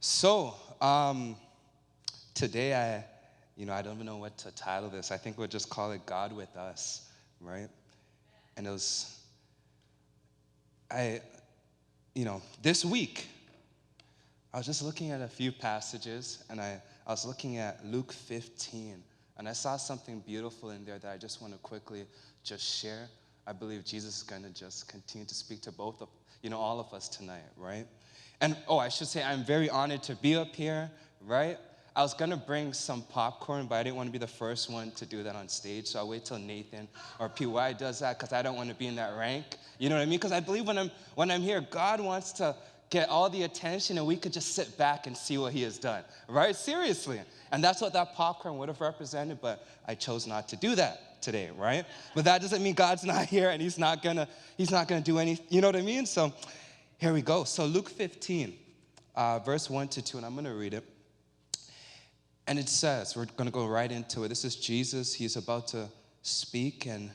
So, today I don't even know what to title this. I think we'll just call it God with Us, right? And I, this week, I was just looking at a few passages, and I was looking at Luke 15, and I saw something beautiful in there that I just want to quickly just share. I believe Jesus is going to just continue to speak to all of us tonight, right? And, I should say I'm very honored to be up here, right? I was going to bring some popcorn, but I didn't want to be the first one to do that on stage, so I'll wait till Nathan or PY does that because I don't want to be in that rank. You know what I mean? Because I believe when I'm here, God wants to get all the attention and we could just sit back and see what he has done, right? Seriously. And that's what that popcorn would have represented, but I chose not to do that today, right? But that doesn't mean God's not here and he's not gonna do anything, you know what I mean? So here we go. So Luke 15, verse 1 to 2, and I'm gonna read it. And it says, we're gonna go right into it. This is Jesus, he's about to speak, and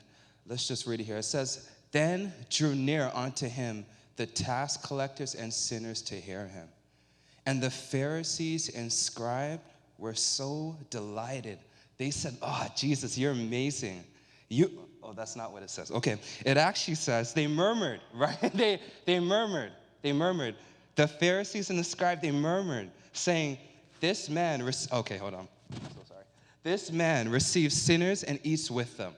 let's just read it here. It says, then drew near unto him the tax collectors and sinners to hear him. And the Pharisees and scribes were so delighted. They said, oh, Jesus, you're amazing. That's not what it says. Okay, it actually says they murmured, right? They murmured. The Pharisees and the scribes, they murmured, saying, this man, okay, hold on. I'm so sorry. This man receives sinners and eats with them.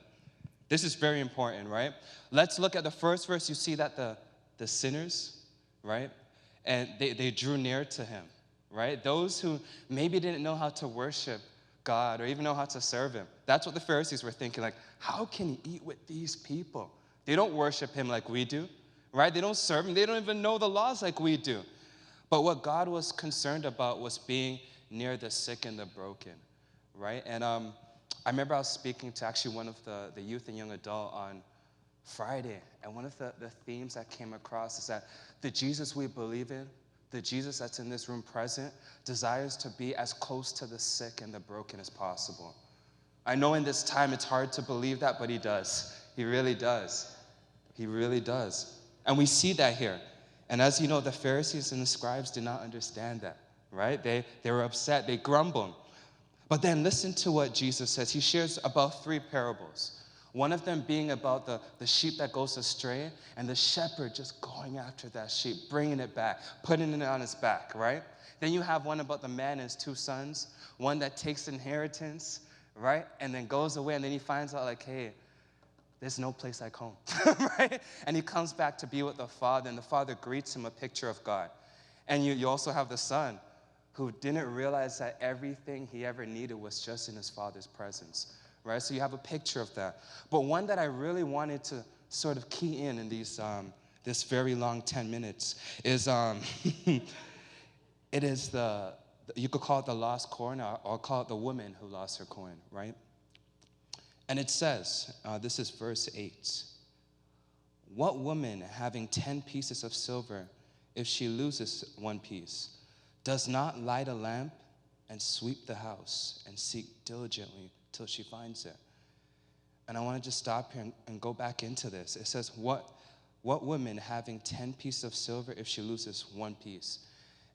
This is very important, right? Let's look at the first verse. You see that the sinners, right? And they drew near to him, right? Those who maybe didn't know how to worship God or even know how to serve him. That's what the Pharisees were thinking, like, how can he eat with these people? They don't worship him like we do, right? They don't serve him. They don't even know the laws like we do. But what God was concerned about was being near the sick and the broken, right? And I remember I was speaking to actually one of the youth and young adult on Friday, and one of the themes that came across is that the Jesus we believe in, the Jesus that's in this room present, desires to be as close to the sick and the broken as possible. I know in this time it's hard to believe that, but he does. He really does. He really does. And we see that here. And as you know, the Pharisees and the scribes did not understand that, right? They were upset. They grumbled. But then listen to what Jesus says. He shares about 3 parables. One of them being about the sheep that goes astray and the shepherd just going after that sheep, bringing it back, putting it on his back, right? Then you have one about the man and his 2 sons, one that takes inheritance, right? And then goes away, and then he finds out like, hey, there's no place like home, right? And he comes back to be with the Father, and the Father greets him, a picture of God. And you also have the son who didn't realize that everything he ever needed was just in his Father's presence. Right? So you have a picture of that. But one that I really wanted to sort of key in these this very long 10 minutes is it is you could call it the lost coin, or call it the woman who lost her coin, right? And it says, this is verse 8. What woman having 10 pieces of silver, if she loses 1 piece, does not light a lamp and sweep the house and seek diligently till she finds it? And I want to just stop here and go back into this. It says, what woman having 10 pieces of silver if she loses 1 piece?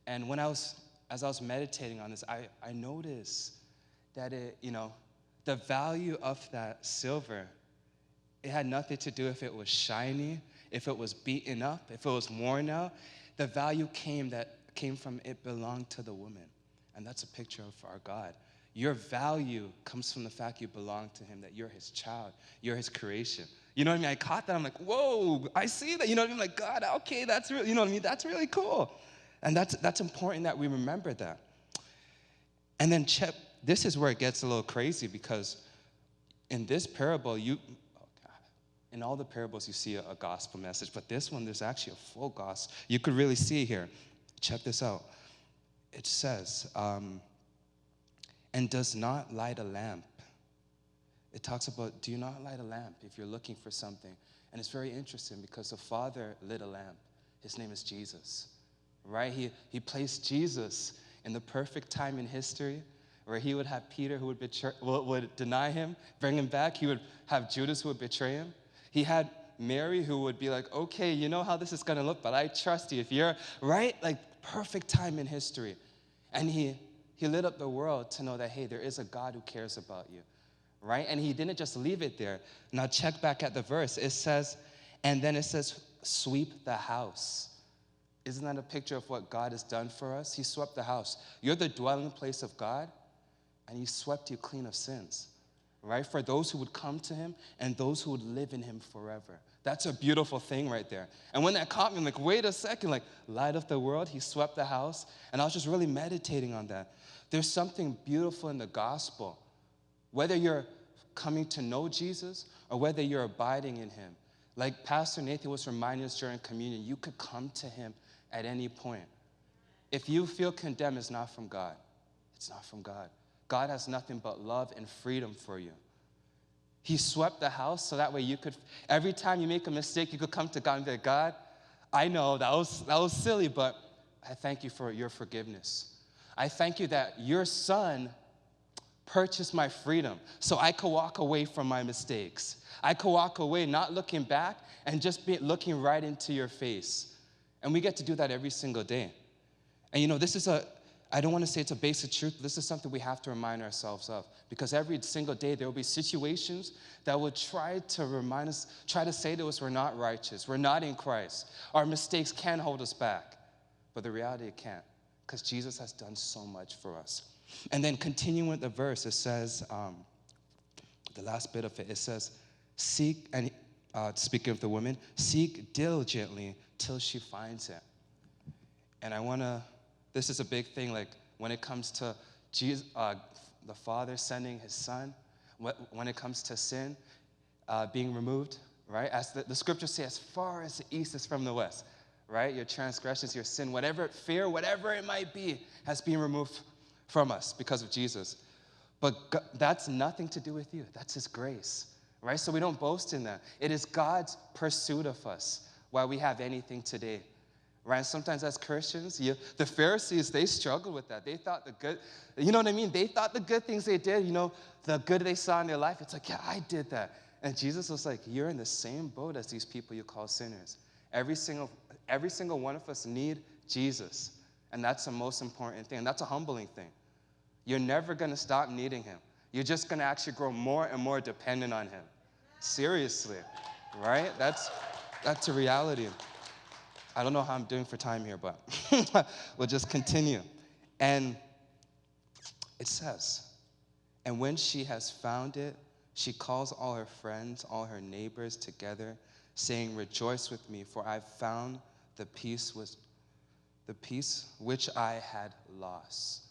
And as I was meditating on this, I noticed that the value of that silver, it had nothing to do if it was shiny, if it was beaten up, if it was worn out. The value came from it belonged to the woman. And that's a picture of our God. Your value comes from the fact you belong to him, that you're his child, you're his creation. You know what I mean? I caught that. I'm like, whoa, I see that. You know what I mean? Like, God, okay, that's really, you know what I mean? That's really cool. And that's important that we remember that. And then this is where it gets a little crazy, because in this parable, in all the parables you see a gospel message, but this one, there's actually a full gospel. You could really see here. Check this out. It says, and does not light a lamp. It talks about, do you not light a lamp if you're looking for something? And it's very interesting because the Father lit a lamp. His name is Jesus, right? He placed Jesus in the perfect time in history where he would have Peter who would deny him, bring him back. He would have Judas who would betray him. He had Mary who would be like, okay, you know how this is going to look, but I trust you. If you're, right? Like, perfect time in history. And he lit up the world to know that, hey, there is a God who cares about you, right? And he didn't just leave it there. Now check back at the verse. It says, and then it says, sweep the house. Isn't that a picture of what God has done for us? He swept the house. You're the dwelling place of God, and he swept you clean of sins, right? For those who would come to him and those who would live in him forever. That's a beautiful thing right there. And when that caught me, I'm like, wait a second, like, light of the world, he swept the house. And I was just really meditating on that. There's something beautiful in the gospel. Whether you're coming to know Jesus or whether you're abiding in him. Like Pastor Nathan was reminding us during communion, you could come to him at any point. If you feel condemned, it's not from God. It's not from God. God has nothing but love and freedom for you. He swept the house so that way you could, every time you make a mistake, you could come to God and be like, God, I know that was silly, but I thank you for your forgiveness. I thank you that your son purchased my freedom so I could walk away from my mistakes. I could walk away not looking back and just looking right into your face. And we get to do that every single day. And you know, this is I don't want to say it's a basic truth, but this is something we have to remind ourselves of. Because every single day there will be situations that will try to remind us, try to say to us we're not righteous, we're not in Christ. Our mistakes can hold us back. But the reality, it can't. Because Jesus has done so much for us. And then continuing with the verse, it says, the last bit of it, it says, seek, and speaking of the woman, seek diligently till she finds it. And this is a big thing, like when it comes to Jesus, the Father sending his Son, when it comes to sin being removed, right? As the scriptures say, as far as the east is from the west, right? Your transgressions, your sin, whatever it might be, has been removed from us because of Jesus. But that's nothing to do with you. That's his grace, right? So we don't boast in that. It is God's pursuit of us while we have anything today. Right? Sometimes as Christians, the Pharisees, they struggled with that. They thought the good, you know what I mean? They thought the good things they did, the good they saw in their life, it's like, yeah, I did that. And Jesus was like, you're in the same boat as these people you call sinners. Every single one of us need Jesus. And that's the most important thing. And that's a humbling thing. You're never going to stop needing him. You're just going to actually grow more and more dependent on him. Seriously, right? That's a reality. I don't know how I'm doing for time here, but we'll just continue. And it says, and when she has found it, she calls all her friends, all her neighbors together, saying, rejoice with me, for I've found the peace which I had lost,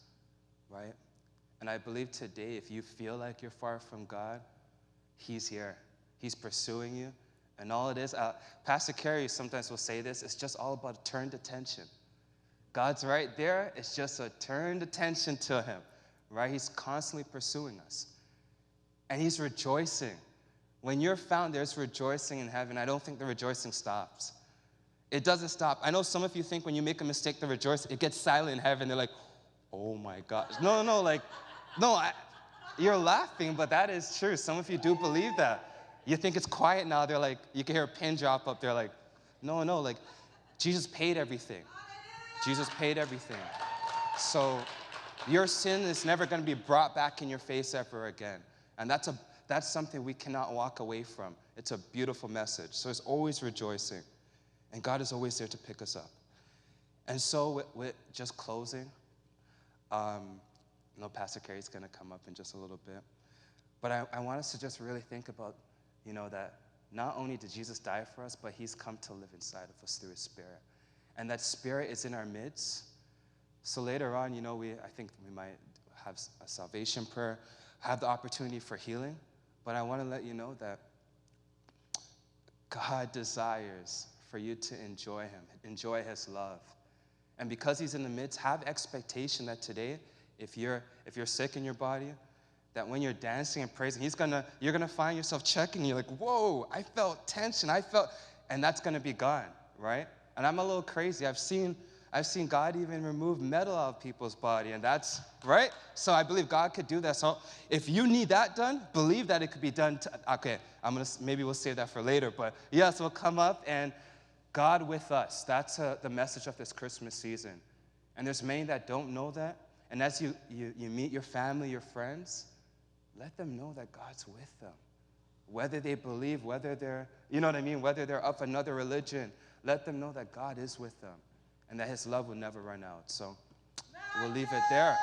right? And I believe today, if you feel like you're far from God, he's here. He's pursuing you. And all it is, Pastor Carey sometimes will say this, it's just all about turned attention. God's right there. It's just a turned attention to him, right? He's constantly pursuing us. And he's rejoicing. When you're found, there's rejoicing in heaven. I don't think the rejoicing stops. It doesn't stop. I know some of you think when you make a mistake, the rejoice, it gets silent in heaven. They're like, oh my gosh. You're laughing, but that is true. Some of you do believe that. You think it's quiet now. They're like, you can hear a pin drop up. They're like, no, like, Jesus paid everything. Jesus paid everything. So your sin is never going to be brought back in your face ever again. And that's something we cannot walk away from. It's a beautiful message. So it's always rejoicing. And God is always there to pick us up. And so with just closing, Pastor Carey's going to come up in just a little bit. But I want us to just really think about, that not only did Jesus die for us, but he's come to live inside of us through his Spirit. And that Spirit is in our midst. So later on, I think we might have a salvation prayer, have the opportunity for healing. But I want to let you know that God desires for you to enjoy him, enjoy his love. And because he's in the midst, have expectation that today, if you're sick in your body, that when you're dancing and praising, you're gonna find yourself checking. You're like, whoa, I felt tension. And that's gonna be gone, right? And I'm a little crazy. I've seen God even remove metal out of people's body, and that's right. So I believe God could do that. So if you need that done, believe that it could be done. Maybe we'll save that for later. But yes, we'll come up and God with us. That's the message of this Christmas season. And there's many that don't know that. And as you meet your family, your friends, let them know that God's with them. Whether they believe, whether they're, you know what I mean, whether they're of another religion, let them know that God is with them and that his love will never run out. So we'll leave it there.